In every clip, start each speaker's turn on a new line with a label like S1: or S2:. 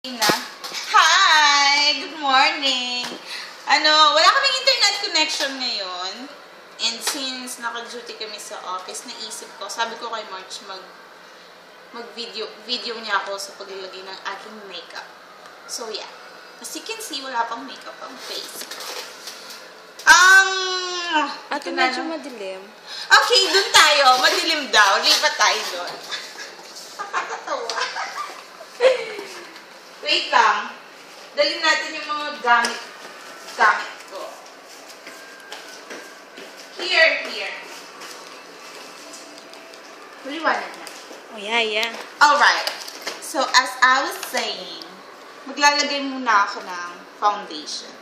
S1: Hi! Good morning! Wala kaming internet connection ngayon. And since naka-duty kami sa office, naisip ko, sabi ko kay March, mag-video niya ako sa paglalagay ng aking makeup. So, yeah. As you can see, wala pang makeup ang face.
S2: Ate, medyo madilim.
S1: Okay, dun tayo. Madilim daw. Lipat tayo dun. Nakakatawa. Wait lang. Dalhin natin yung mga gamit ko. Here. Maliwanag na.
S2: Oh, yeah.
S1: Alright. So, as I was saying, maglalagay muna ako ng foundation.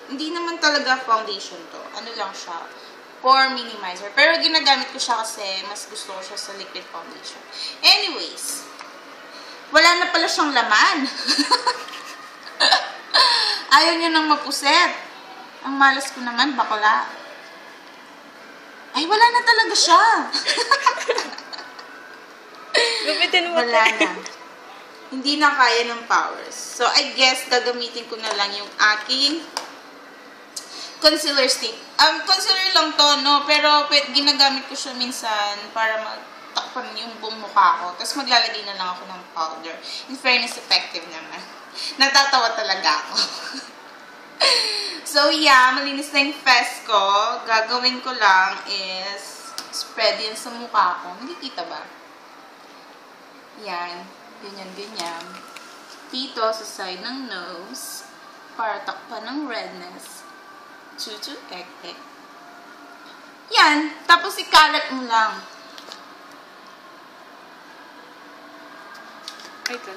S1: Hindi naman talaga foundation to. Ano lang siya? Pore minimizer. Pero ginagamit ko siya kasi mas gusto ko siya sa liquid foundation. Anyways, wala na pala siyang laman. Ayaw niya nang mapuset. Ang malas ko naman, bakla. Ay, wala na talaga siya.
S2: Gupitin mo.
S1: Wala na. Hindi na kaya ng powers. So, I guess, gagamitin ko na lang yung aking concealer stick. Concealer lang to, no? Pero, ginagamit ko siya minsan para takpan yung buong mukha ko. Tapos maglalagay na lang ako ng powder. In fairness, effective naman. Natatawa talaga ako. So, yeah, malinis na yung face ko. Gagawin ko lang is spread yan sa mukha ko. Nakikita ba? Yan. Ganyan. Dito sa side ng nose para takpan ng redness. Chuchu, ek. Yan. Tapos ikalat mo lang.
S2: Wait lang.